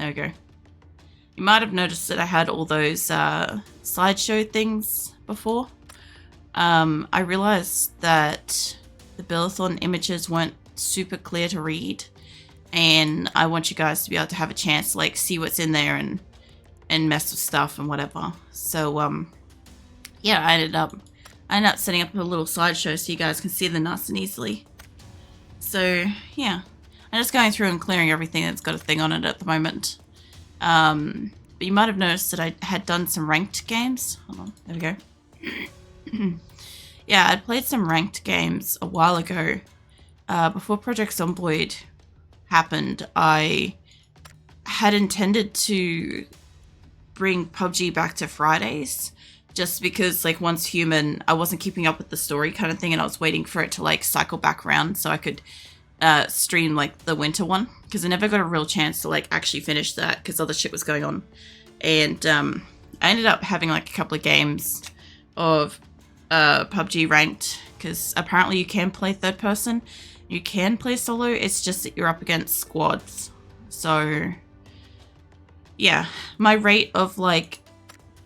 we go. You might have noticed that I had all those slideshow things before. I realized that the Billathon images weren't super clear to read, and I want you guys to be able to have a chance to like see what's in there and mess with stuff and whatever. So yeah, I ended up setting up a little slideshow so you guys can see them nice and easily. So yeah, I'm just going through and clearing everything that's got a thing on it at the moment. But you might have noticed that I had done some ranked games. Hold on, there we go. Yeah, I'd played some ranked games a while ago. Before Project Zomboid happened, I had intended to bring PUBG back to Fridays, just because like Once Human, I wasn't keeping up with the story kind of thing, and I was waiting for it to like cycle back around so I could stream like the winter one, because I never got a real chance to like actually finish that because other shit was going on. And I ended up having like a couple of games of PUBG ranked, because apparently you can play third person, you can play solo, it's just that you're up against squads. So yeah, my rate of like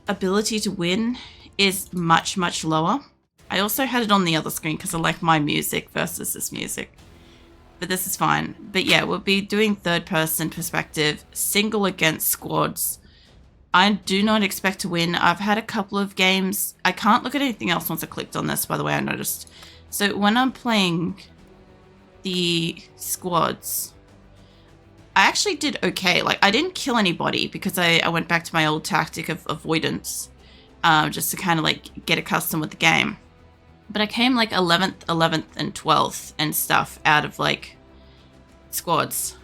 ability to win is much lower. I also had it on the other screen because I like my music versus this music, but this is fine. But yeah, we'll be doing third person perspective, single against squads. I do not expect to win. I've had a couple of games. I can't look at anything else once I clicked on this, by the way, I noticed. So when I'm playing the squads, I actually did okay. Like, I didn't kill anybody because I went back to my old tactic of avoidance, just to kind of like get accustomed with the game. But I came like 11th, and 12th and stuff out of like squads.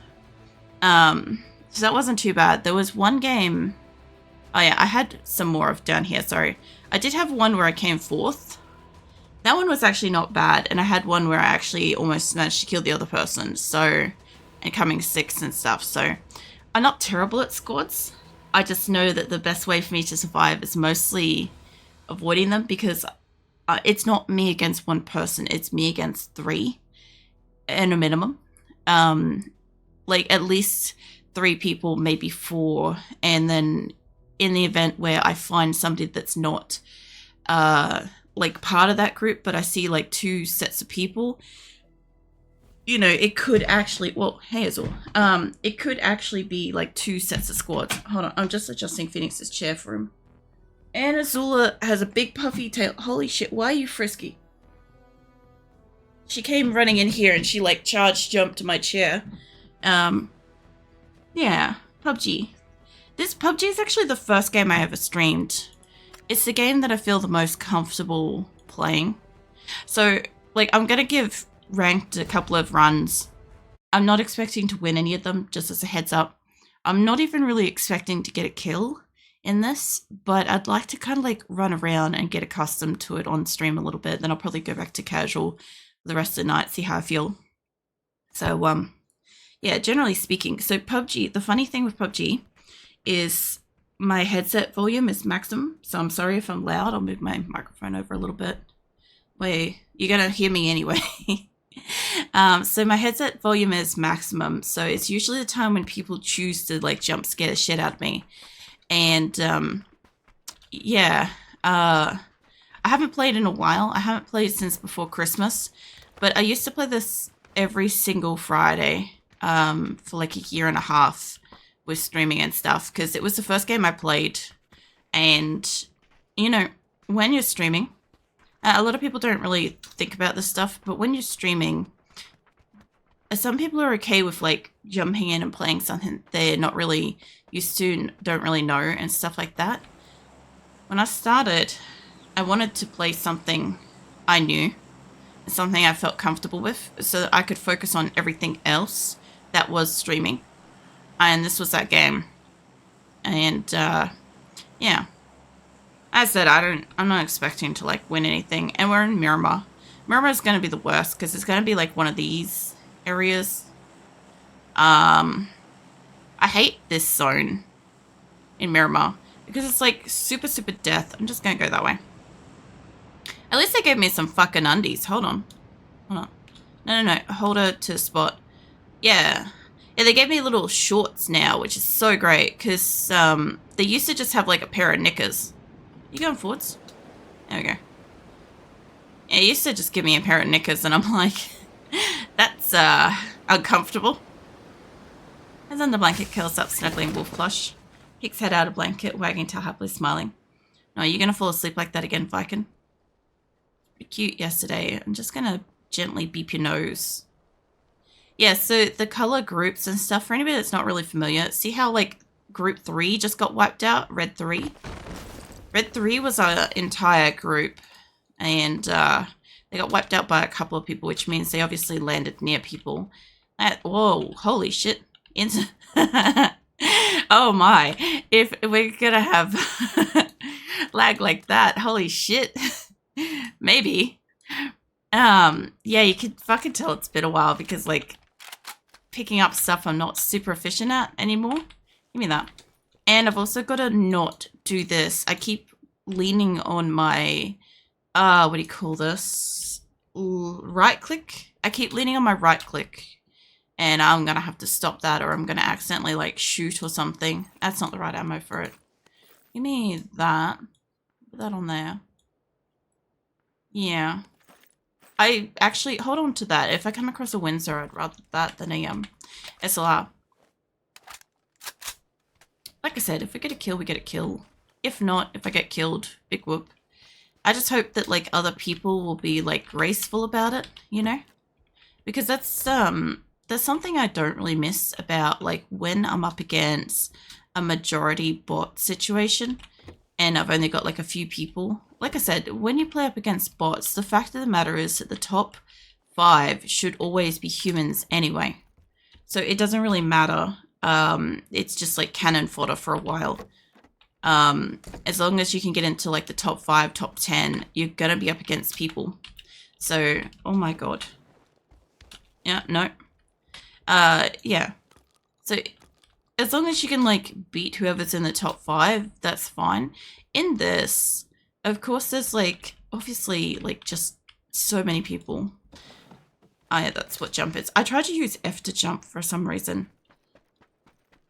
So that wasn't too bad. There was one game. Oh yeah, I had some more of down here, sorry. I did have one where I came 4th. That one was actually not bad, and I had one where I actually almost managed to kill the other person, so, and coming 6th and stuff, so. I'm not terrible at squads. I just know that the best way for me to survive is mostly avoiding them, because it's not me against one person, it's me against 3, and a minimum. Like at least 3 people, maybe 4, and then in the event where I find somebody that's not like part of that group, but I see like 2 sets of people, you know, it could actually, well, hey Azul, it could actually be like 2 sets of squads. Hold on, I'm just adjusting Phoenix's chair for him. And Azula has a big puffy tail. Holy shit, why are you frisky? She came running in here and she like charge jumped to my chair. Yeah, PUBG. This PUBG is actually the first game I ever streamed. It's the game that I feel the most comfortable playing. So, like, I'm gonna give ranked a couple of runs. I'm not expecting to win any of them, just as a heads up. I'm not even really expecting to get a kill in this, but I'd like to kind of like run around and get accustomed to it on stream a little bit. Then I'll probably go back to casual for the rest of the night, see how I feel. So, yeah, generally speaking. So PUBG, the funny thing with PUBG is my headset volume is maximum, so I'm sorry if I'm loud. I'll move my microphone over a little bit. Wait, you're gonna hear me anyway. So my headset volume is maximum, so it's usually the time when people choose to like jump scare the shit out of me. And yeah, I haven't played in a while. I haven't played since before Christmas, but I used to play this every single Friday for like a year and a half with streaming and stuff, because it was the first game I played. And you know, when you're streaming, a lot of people don't really think about this stuff, but when you're streaming, some people are okay with like jumping in and playing something they're not really used to and don't really know and stuff like that. When I started, I wanted to play something I knew, something I felt comfortable with, so that I could focus on everything else that was streaming. And this was that game. And yeah, as I said, I'm not expecting to like win anything. And we're in Miramar. Miramar is going to be the worst because it's going to be like one of these areas. I hate this zone in Miramar because it's like super death. I'm just going to go that way. At least they gave me some fucking undies. Hold on. No. Hold her to spot. Yeah. Yeah, they gave me little shorts now, which is so great, because they used to just have like a pair of knickers. You going forwards? There we go. Yeah, it used to just give me a pair of knickers, and I'm like, that's uncomfortable. As under blanket, curls up, snuggling wolf plush. Kicks head out of blanket, wagging tail, happily smiling. No, you're gonna fall asleep like that again, Viking. Pretty cute yesterday. I'm just gonna gently beep your nose. Yeah, so the color groups and stuff, for anybody that's not really familiar, see how like group 3 just got wiped out? Red 3? Red 3 was our entire group, and they got wiped out by a couple of people, which means they obviously landed near people. Whoa, holy shit. Oh my, if we're gonna have lag like that, holy shit. Maybe. Yeah, you could fucking tell it's been a while because like picking up stuff I'm not super efficient at anymore. Give me that. And I've also got to not do this. I keep leaning on my what do you call this? Right click. I keep leaning on my right click. And I'm going to have to stop that, or I'm going to accidentally, like, shoot or something. That's not the right ammo for it. Give me that. Put that on there. Yeah. I actually, hold on to that. If I come across a Windsor, I'd rather that than a SLR. Like I said, if we get a kill, we get a kill. If not, if I get killed, big whoop. I just hope that, like, other people will be, like, graceful about it, you know? Because that's, there's something I don't really miss about, like, when I'm up against a majority bot situation and I've only got, like, a few people. Like I said, when you play up against bots, the fact of the matter is that the top 5 should always be humans anyway. So it doesn't really matter. It's just, like, cannon fodder for a while. As long as you can get into, like, the top 5, top 10, you're gonna be up against people. So, oh my god. Yeah, no. Yeah. So, as long as you can, like, beat whoever's in the top 5, that's fine. In this, of course, there's, like, obviously, like, just so many people. Yeah, that's what jump is. I tried to use F to jump for some reason.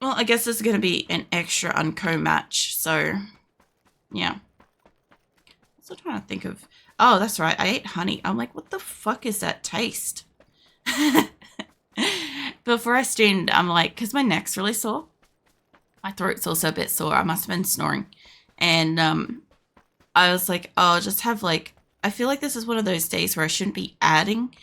Well, I guess there's going to be an extra unco match, so, yeah. I'm still trying to think of... Oh, that's right, I ate honey. I'm like, what the fuck is that taste? Before I streamed, I'm like, because my neck's really sore. My throat's also a bit sore. I must have been snoring. And I was like, oh, I'll just have like, I feel like this is one of those days where I shouldn't be adding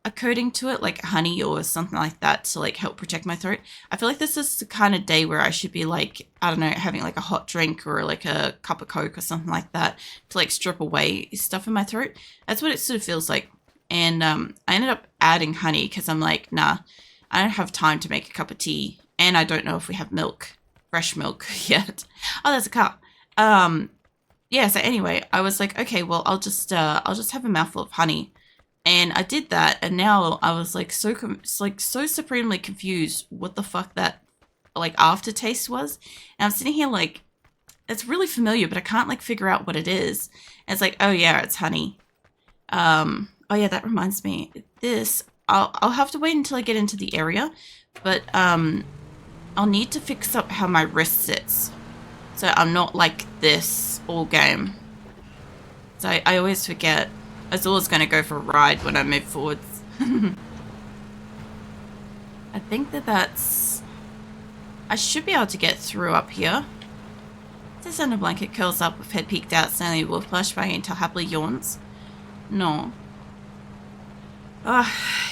a coating to it, like honey or something like that to like help protect my throat. I feel like this is the kind of day where I should be like, I don't know, having like a hot drink or like a cup of Coke or something like that to like strip away stuff in my throat. That's what it sort of feels like. And I ended up adding honey because I'm like, nah, I don't have time to make a cup of tea. And I don't know if we have milk, fresh milk yet. Oh, there's a cup. Yeah, so anyway, I was like, okay, well, I'll just have a mouthful of honey. And I did that, and now I was like so supremely confused what the fuck that like aftertaste was. And I'm sitting here like, it's really familiar, but I can't like figure out what it is. And it's like, oh yeah, it's honey. Oh yeah, that reminds me. This I'll have to wait until I get into the area, but I'll need to fix up how my wrist sits, so I'm not like this all game. So I always forget. Azula's going to go for a ride when I move forwards. I think that's... I should be able to get through up here. This under blanket curls up with head peeked out, snarling wolf plush by until happily yawns. No.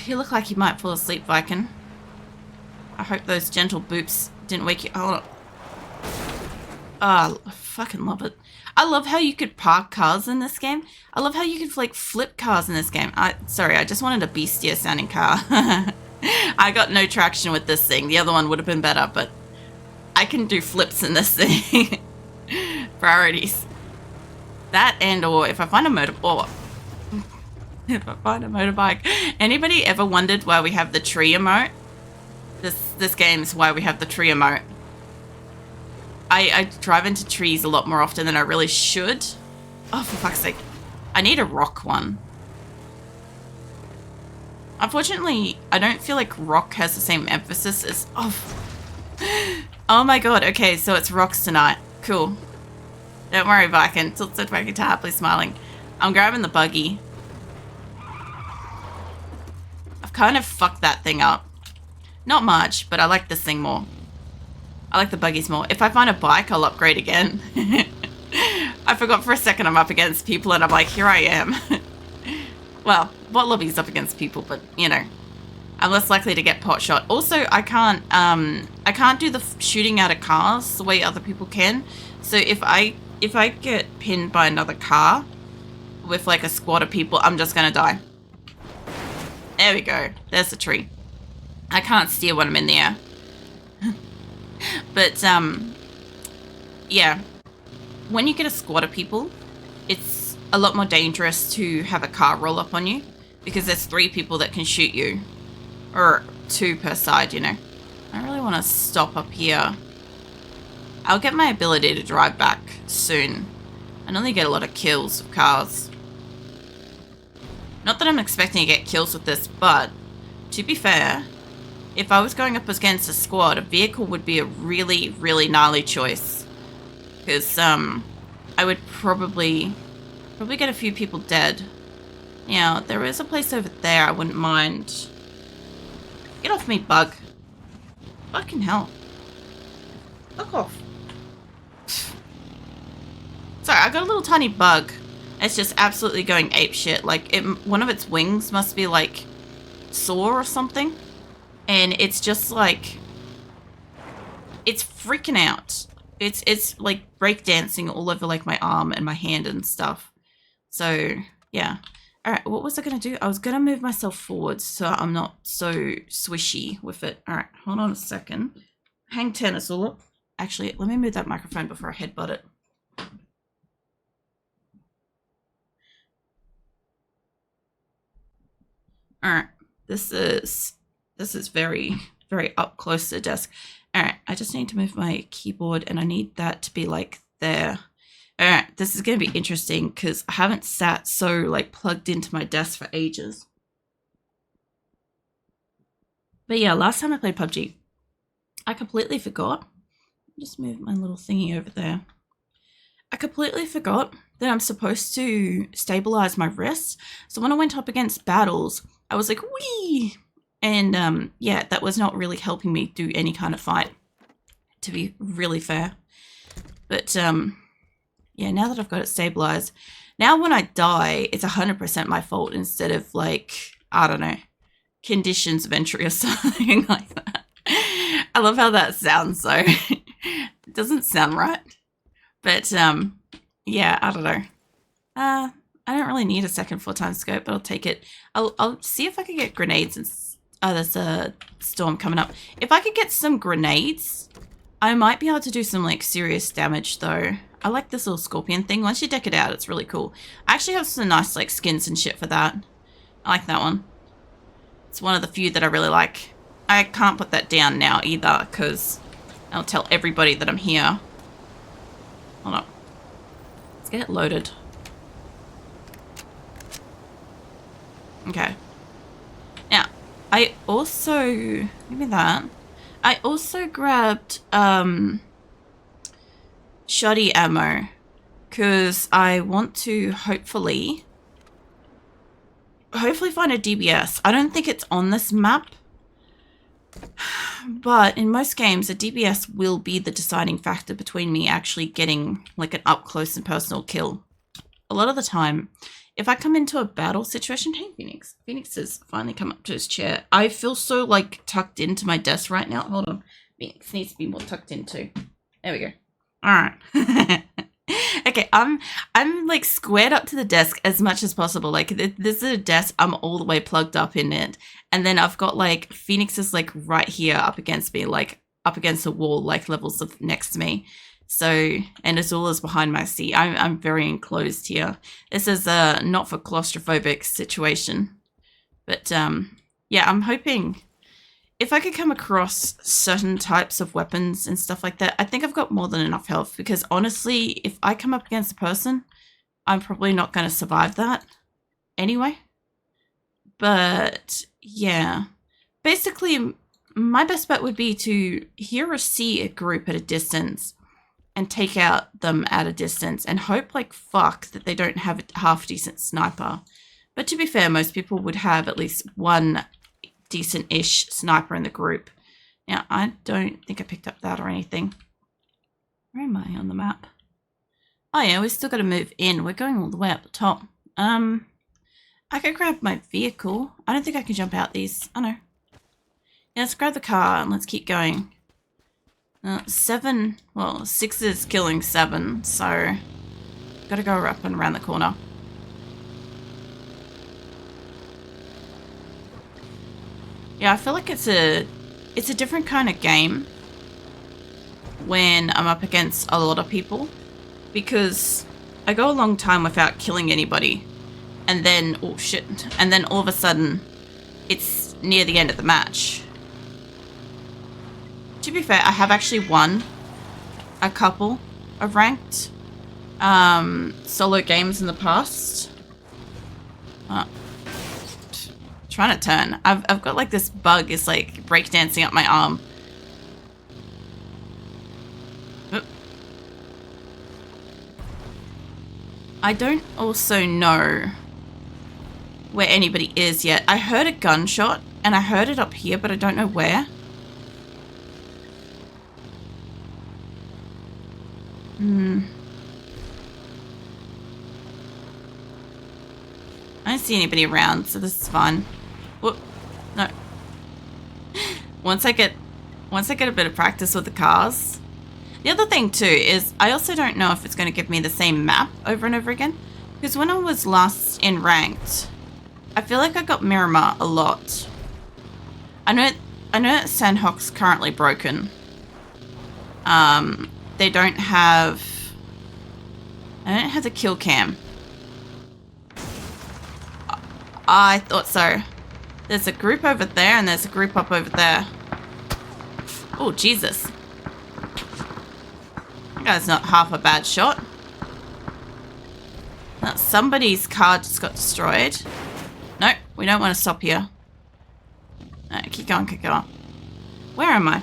You look like you might fall asleep, Viking. I hope those gentle boops didn't wake you... Hold up. I fucking love it. I love how you could park cars in this game. I love how you could like flip cars in this game. Sorry, I just wanted a beastier sounding car. I got no traction with this thing. The other one would have been better, but I can do flips in this thing. Priorities. That and or if I find a if I find a motorbike. Anybody ever wondered why we have the tree emote? This game is why we have the tree emote. I drive into trees a lot more often than I really should. Oh, for fuck's sake. I need a rock one. Unfortunately, I don't feel like rock has the same emphasis as... Oh my god, okay, so it's rocks tonight. Cool. Don't worry, Viking. Tilted Viking to happily smiling. I'm grabbing the buggy. I've kind of fucked that thing up. Not much, but I like this thing more. I like the buggies more. If I find a bike, I'll upgrade again. I forgot for a second I'm up against people and I'm like, here I am. Well, bot lobby's up against people, but you know, I'm less likely to get pot shot. Also, I can't do the shooting out of cars the way other people can. So if I get pinned by another car with like a squad of people, I'm just gonna die. There we go. There's the tree. I can't steer when I'm in the air. But yeah, when you get a squad of people, it's a lot more dangerous to have a car roll up on you because there's 3 people that can shoot you, or 2 per side, you know. I really want to stop up here. I'll get my ability to drive back soon. I normally get a lot of kills with cars. Not that I'm expecting to get kills with this, but to be fair, if I was going up against a squad, a vehicle would be a really, really gnarly choice. Because I would probably get a few people dead. Now, there is a place over there I wouldn't mind. Get off me, bug. Fucking hell. Fuck off. Sorry, I got a little tiny bug. It's just absolutely going apeshit. Like, one of its wings must be, like, sore or something. And it's just, like... It's freaking out. It's like, breakdancing all over, like, my arm and my hand and stuff. So, yeah. Alright, what was I going to do? I was going to move myself forward so I'm not so swishy with it. Alright, hold on a second. Hang 10 us all up. Actually, let me move that microphone before I headbutt it. Alright, this is very, very up close to the desk. Alright, I just need to move my keyboard and I need that to be like there. Alright, this is going to be interesting because I haven't sat so like plugged into my desk for ages. But yeah, last time I played PUBG, I completely forgot. Just move my little thingy over there. I completely forgot that I'm supposed to stabilize my wrists. So when I went up against battles, I was like, wee! And yeah, that was not really helping me do any kind of fight, to be really fair. But yeah, now that I've got it stabilized, now when I die, it's 100% my fault instead of like, I don't know, conditions of entry or something like that. I love how that sounds though. It doesn't sound right. But yeah, I don't know. I don't really need a second 4x scope, but I'll take it. I'll see if I can get grenades. And oh, there's a storm coming up. If I could get some grenades, I might be able to do some like serious damage though. I like this little scorpion thing. Once you deck it out, it's really cool. I actually have some nice like skins and shit for that. I like that one. It's one of the few that I really like. I can't put that down now either because I'll tell everybody that I'm here. Hold on. Let's get it loaded. Okay. Now, I also... Give me that. I also grabbed shoddy ammo because I want to hopefully find a DBS. I don't think it's on this map, but in most games, a DBS will be the deciding factor between me actually getting like an up close and personal kill. A lot of the time, if I come into a battle situation, hey Phoenix. Phoenix has finally come up to his chair. I feel so like tucked into my desk right now. Hold on. Phoenix needs to be more tucked into. There we go. All right. Okay, I'm like squared up to the desk as much as possible. Like this is a desk, I'm all the way plugged up in it. And then I've got like Phoenix is like right here up against me, like up against the wall, like levels of next to me. So, and Azula's behind my seat. I'm very enclosed here. This is a not for claustrophobic situation. But yeah, I'm hoping if I could come across certain types of weapons and stuff like that, I think I've got more than enough health because honestly, if I come up against a person, I'm probably not going to survive that anyway. But yeah, basically my best bet would be to hear or see a group at a distance and take out them at a distance and hope like fuck that they don't have a half decent sniper. But to be fair, most people would have at least one decent-ish sniper in the group. Now, I don't think I picked up that or anything. Where am I on the map? Oh yeah, we still got to move in. We're going all the way up the top. I could grab my vehicle. I don't think I can jump out these. Oh no. Yeah, let's grab the car and let's keep going. 6 is killing 7, so gotta go up and around the corner. Yeah, I feel like it's a different kind of game when I'm up against a lot of people, because I go a long time without killing anybody, and then, oh shit, and then all of a sudden it's near the end of the match. To be fair, I have actually won a couple of ranked solo games in the past. Trying to turn. I've got like this bug is like breakdancing up my arm. Oop. I don't also know where anybody is yet. I heard a gunshot and I heard it up here, but I don't know where. I don't see anybody around, so this is fine. Whoop. No. Once I get a bit of practice with the cars. The other thing too is I also don't know if it's going to give me the same map over and over again, because when I was last in ranked, I feel like I got Miramar a lot. I know Sandhawk's currently broken. They don't have... I don't have the kill cam. I thought so. There's a group over there and there's a group up over there. Oh, Jesus. That guy's not half a bad shot. Now, somebody's car just got destroyed. No, we don't want to stop here. No, keep going, keep going. Where am I?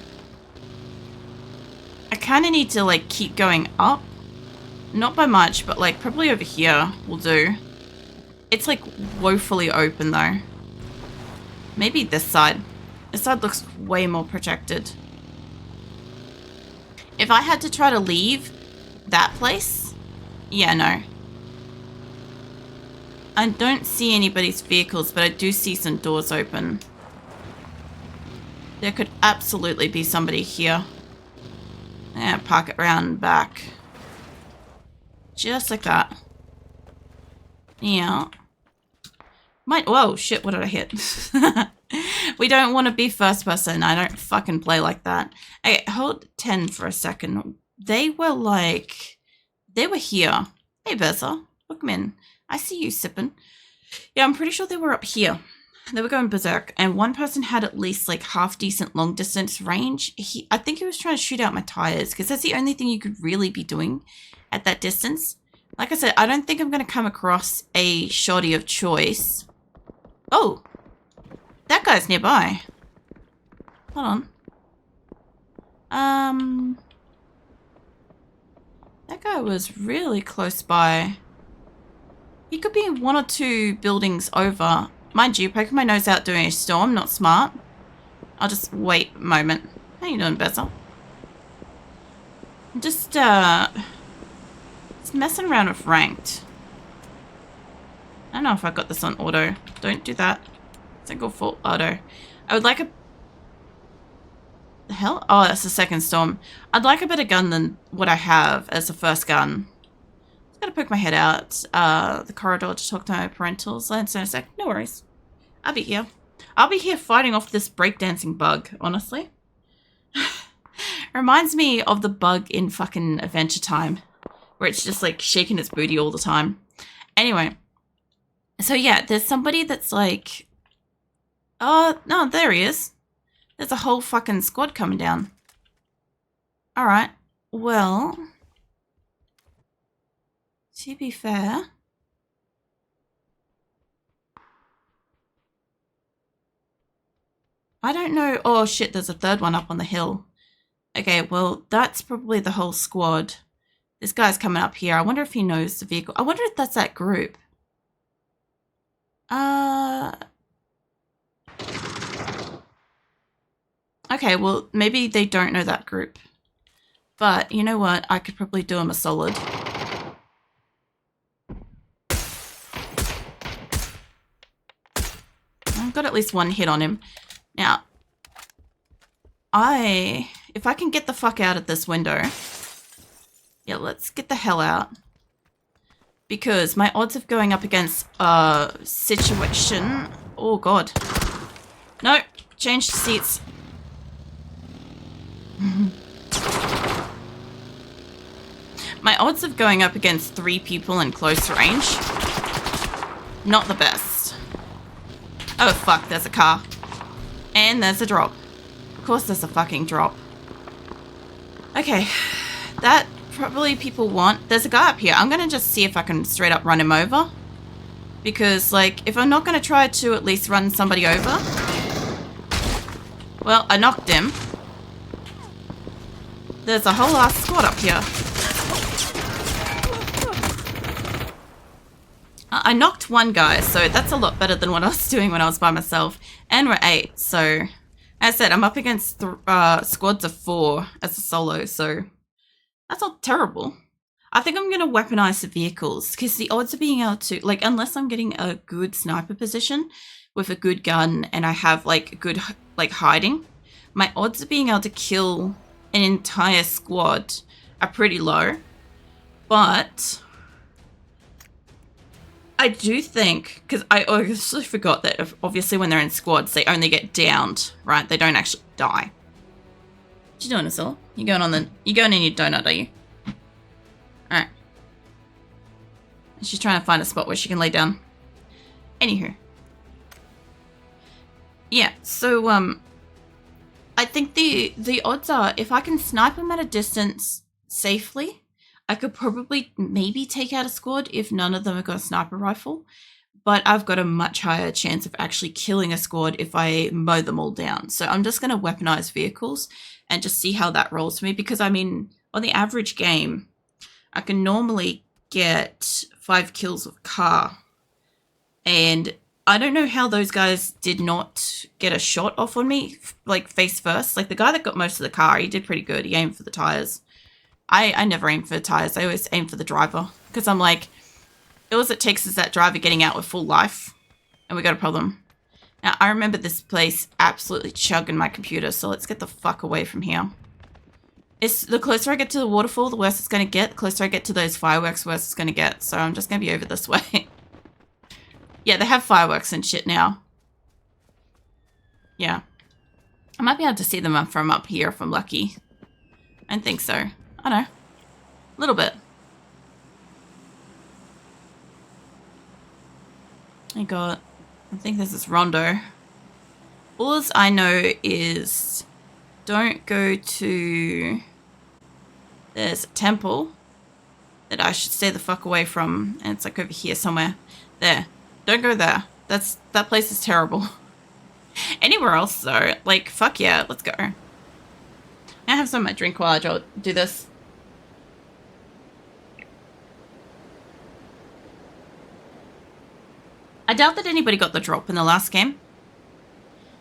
I kind of need to, like, keep going up. Not by much, but, like, probably over here will do. It's, like, woefully open, though. Maybe this side. This side looks way more protected. If I had to try to leave that place, yeah, no. I don't see anybody's vehicles, but I do see some doors open. There could absolutely be somebody here. Yeah, park it round back. Just like that. Yeah. Whoa, shit, what did I hit? We don't want to be first person. I don't fucking play like that. Okay, hold 10 for a second. They were here. Hey, Bertha, welcome in. I see you sipping. Yeah, I'm pretty sure they were up here. They were going berserk, and one person had at least like half decent long distance range. I think he was trying to shoot out my tires, because that's the only thing you could really be doing at that distance. Like I said, I don't think I'm going to come across a shoddy of choice. Oh, that guy's nearby. Hold on. That guy was really close by. He could be 1 or 2 buildings over. Mind you, poking my nose out doing a storm, not smart. I'll just wait a moment. How you doing, Bezel? I'm just messing around with ranked. I don't know if I got this on auto. Don't do that. Single full auto. I would like a... The hell? Oh, that's the second storm. I'd like a better gun than what I have as the first gun. Just gotta poke my head out the corridor to talk to my parentals. Lance in a sec. No worries. I'll be here. I'll be here fighting off this breakdancing bug, honestly. Reminds me of the bug in fucking Adventure Time, where it's just like shaking its booty all the time. Anyway. So yeah, there's somebody that's like... Oh, no, there he is. There's a whole fucking squad coming down. Alright, well... To be fair... I don't know. Oh shit, there's a third one up on the hill. Okay, well, that's probably the whole squad. This guy's coming up here. I wonder if he knows the vehicle. I wonder if that's that group. Okay, well, maybe they don't know that group. But you know what? I could probably do him a solid. I've got at least one hit on him. Now, if I can get the fuck out of this window. Yeah, let's get the hell out. Because my odds of going up against a situation... Oh, God. No, change the seats. My odds of going up against 3 people in close range, not the best. Oh fuck, there's a car. And there's a drop. Of course there's a fucking drop. Okay, that probably people want. There's a guy up here. I'm gonna just see if I can straight up run him over. Because, like, if I'm not gonna try to at least run somebody over... Well, I knocked him. There's a whole ass squad up here. I knocked one guy, so that's a lot better than what I was doing when I was by myself. And we're 8, so... As I said, I'm up against squads of 4 as a solo, so... That's not terrible. I think I'm going to weaponize the vehicles, because the odds of being able to... Like, unless I'm getting a good sniper position with a good gun, and I have, like, good, like, hiding, my odds of being able to kill an entire squad are pretty low. But... I do think, because I obviously forgot that obviously when they're in squads, they only get downed, right? They don't actually die. What you doing, Azilla? You going in your donut, are you? Alright. She's trying to find a spot where she can lay down. Anywho. Yeah, so, I think the odds are, if I can snipe them at a distance safely, I could probably maybe take out a squad if none of them have got a sniper rifle, but I've got a much higher chance of actually killing a squad if I mow them all down. So I'm just going to weaponize vehicles and just see how that rolls for me, because I mean, on the average game, I can normally get 5 kills with a car, and I don't know how those guys did not get a shot off on me, like face first. Like the guy that got most of the car, he did pretty good. He aimed for the tires. I never aim for the tires. I always aim for the driver. Because I'm like, all it takes is that driver getting out with full life. And we got a problem. Now, I remember this place absolutely chugging my computer. So let's get the fuck away from here. The closer I get to the waterfall, the worse it's going to get. The closer I get to those fireworks, the worse it's going to get. So I'm just going to be over this way. Yeah, they have fireworks and shit now. Yeah. I might be able to see them from up here if I'm lucky. I don't think so. I know. A little bit. I think this is Rondo. All I know is don't go to... There's a temple that I should stay the fuck away from. And it's like over here somewhere. There. Don't go there. That place is terrible. Anywhere else though, like, fuck yeah, let's go. I have some of my drink while I do this. I doubt that anybody got the drop in the last game.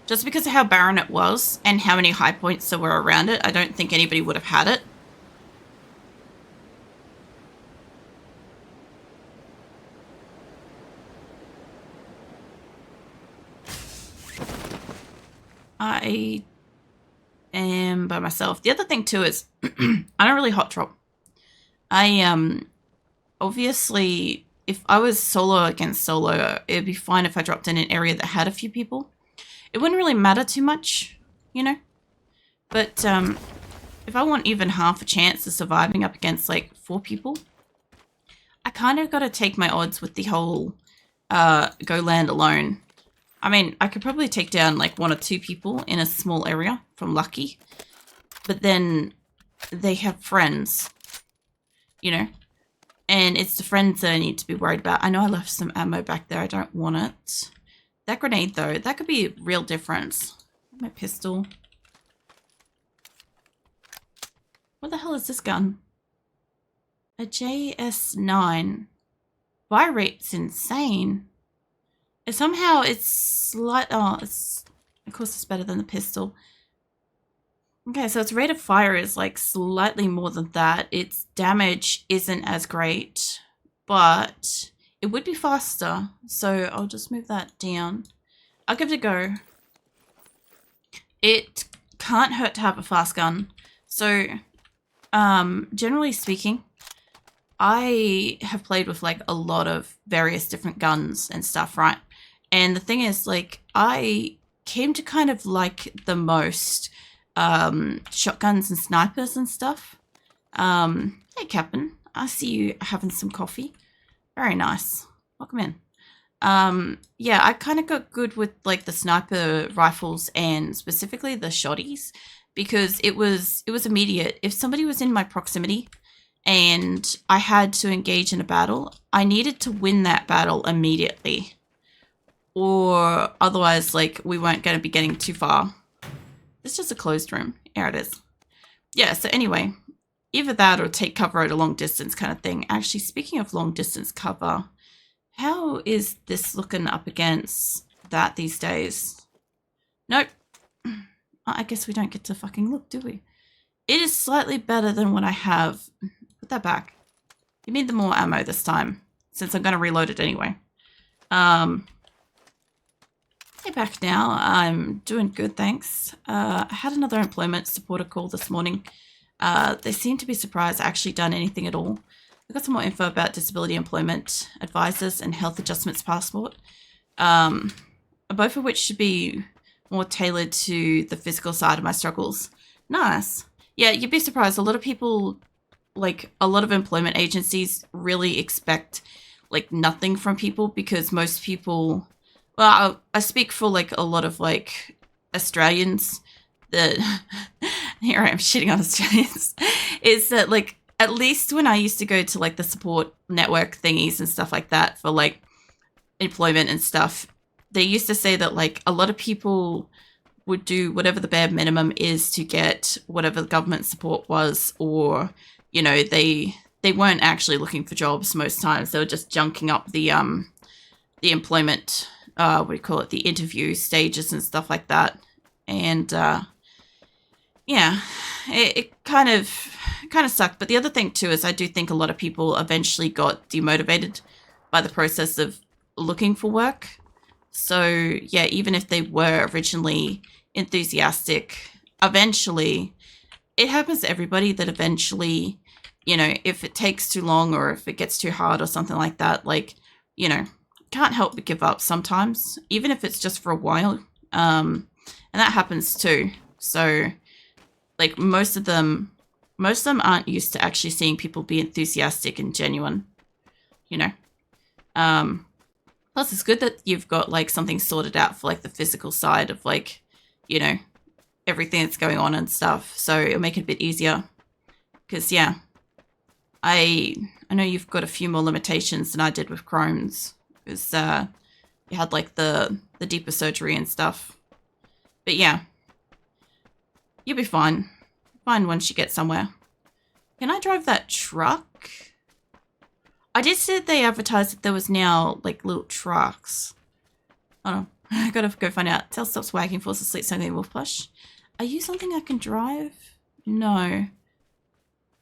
Just because of how barren it was and how many high points there were around it, I don't think anybody would have had it. I am by myself. The other thing too is I don't really hot drop. Obviously if I was solo against solo, it'd be fine if I dropped in an area that had a few people. It wouldn't really matter too much, you know? But if I want even half a chance of surviving up against like 4 people, I kind of got to take my odds with the whole go land alone. I mean, I could probably take down like 1 or 2 people in a small area if I'm lucky. But then they have friends, you know? And it's the friends that I need to be worried about. I know I left some ammo back there. I don't want it. That grenade, though, that could be a real difference. my pistol. What the hell is this gun? A JS9. Fire rate's insane. Somehow it's slight. Oh, it's of course it's better than the pistol. Okay, so its rate of fire is like slightly more than that. Its damage isn't as great, but it would be faster. So I'll just move that down. I'll give it a go. It can't hurt to have a fast gun. So, generally speaking, I have played with like a lot of various different guns and stuff, right? And the thing is, like, I came to kind of like the most shotguns and snipers and stuff. Hey, Captain. I see you having some coffee. Very nice. Welcome in. Yeah, I kind of got good with like the sniper rifles and specifically the shotties because it was immediate. If somebody was in my proximity and I had to engage in a battle, I needed to win that battle immediately. Or otherwise, like, we weren't going to be getting too far. It's just a closed room. Here it is. Yeah, so anyway, either that or take cover at a long distance kind of thing. Actually, speaking of long distance cover, how is this looking up against that these days? Nope. I guess we don't get to fucking look, do we? It is slightly better than what I have. Put that back. Give me the more ammo this time, since I'm going to reload it anyway. Hey, back now. I'm doing good, thanks. I had another employment supporter call this morning. They seem to be surprised I actually done anything at all. I got some more info about disability employment advisors and health adjustments passport, both of which should be more tailored to the physical side of my struggles. Nice. Yeah, you'd be surprised. A lot of people, like a lot of employment agencies really expect like nothing from people because most people, well, I speak for like a lot of like Australians that, here I am shitting on Australians, is that like, at least when I used to go to like the support network thingies and stuff like that for like employment and stuff, they used to say that like a lot of people would do whatever the bare minimum is to get whatever the government support was, or, you know, they weren't actually looking for jobs most times. They were just junking up the employment, what do you call it, the interview stages and stuff like that. And yeah, it kind of sucked. But the other thing too is I do think a lot of people eventually got demotivated by the process of looking for work. So yeah, even if they were originally enthusiastic, eventually it happens to everybody that eventually, you know, if it takes too long or if it gets too hard or something like that, like, you know, can't help but give up sometimes, even if it's just for a while. And that happens too. So like most of them aren't used to actually seeing people be enthusiastic and genuine, you know. Plus it's good that you've got like something sorted out for like the physical side of like, you know, everything that's going on and stuff. So it'll make it a bit easier. Because yeah, I know you've got a few more limitations than I did with Crohn's. Because you had like the deeper surgery and stuff. But yeah, you'll be fine. Fine once you get somewhere. Can I drive that truck? I did see that they advertised that there was now like little trucks. Oh no, I gotta go find out. Tail stops wagging, falls asleep, something wolf plush. Are you something I can drive? No.